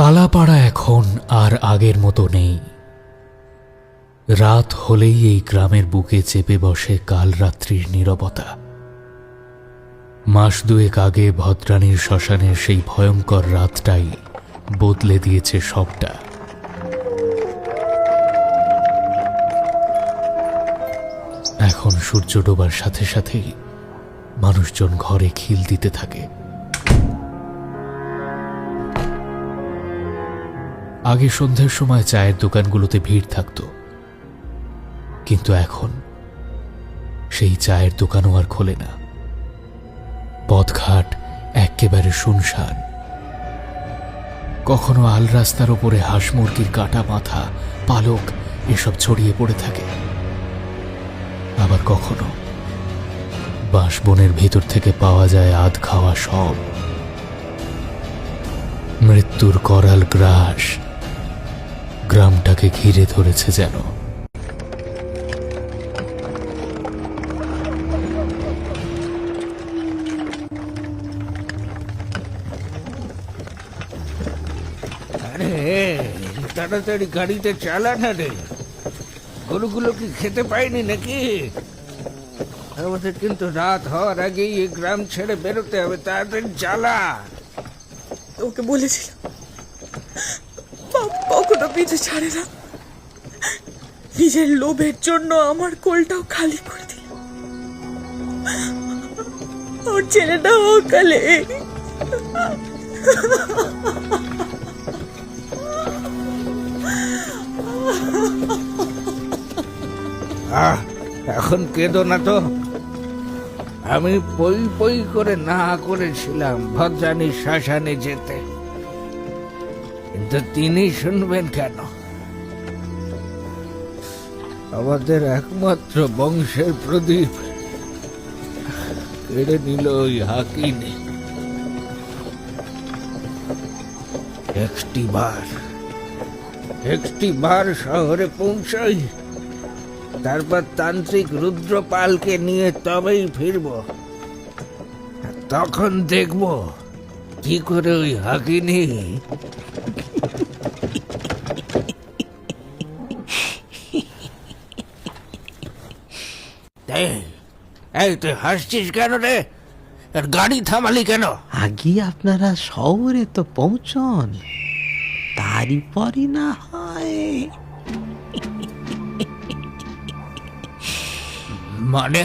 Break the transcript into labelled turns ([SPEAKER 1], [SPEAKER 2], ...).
[SPEAKER 1] কালাপাড়া এখন আর আগের মতো নেই। রাত হলেই এই গ্রামের বুকে চেপে বসে কালরাত্রির নীরবতা। মাস দুয়েক আগে ভদ্রানীর শ্মশানের সেই ভয়ঙ্কর রাতটাই বদলে দিয়েছে সবটা। এখন সূর্য ডোবার সাথে সাথেই মানুষজন ঘরে খিল দিতে থাকে। আগে সন্ধ্যার সময় চায়ের দোকানগুলোতে ভিড় থাকত, কিন্তু এখন সেই চায়ের দোকানও আর খোলে না। পথঘাট একেবারে শুনশান। কখনো আল রাস্তার ওপরে হাঁস মুরগির কাটা মাথা, পালক এসব ছড়িয়ে পড়ে থাকে, আবার কখনো বাঁশবনের ভেতর থেকে পাওয়া যায় আধ খাওয়া সব। মৃত্যুর করাল গ্রাস গ্রামটাকে ঘিরে ধরেছে যেন।
[SPEAKER 2] আরে তাড়াতাড়ি গাড়িতে চালা না রে, গরুগুলো কি খেতে পায়নি নাকি? আমাদের কিন্তু রাত হওয়ার আগেই এই গ্রাম ছেড়ে বেরোতে হবে, তাড়াতাড়ি চালা।
[SPEAKER 3] ওকে বলেছিলাম কখনো পিছু ছাড়ে না। নিজের লোভের জন্য আমার কোলটাও খালি করে দিল। ওর ছেলেটা অকালে।
[SPEAKER 2] এখন কেঁদো না তো। আমি পই পই করে না করেছিলাম ভদ্রানীর শ্মশানে যেতে, কিন্তু তিনি শুনবেন কেন? আমাদের একমাত্র বংশের প্রদীপ কেড়ে নিল ওই হাকিনি। একটি বার শহরে পৌঁছাই, তারপর তান্ত্রিক রুদ্রপালকে নিয়ে তবেই ফিরব। তখন দেখব কি করে ওই হাকিনি এই তুই হাসছিস কেন রে? আর গাড়ি থামালি কেন?
[SPEAKER 4] আগে আপনারা শহরে তো পৌঁছন, তারই পরই না হয়।
[SPEAKER 2] মানে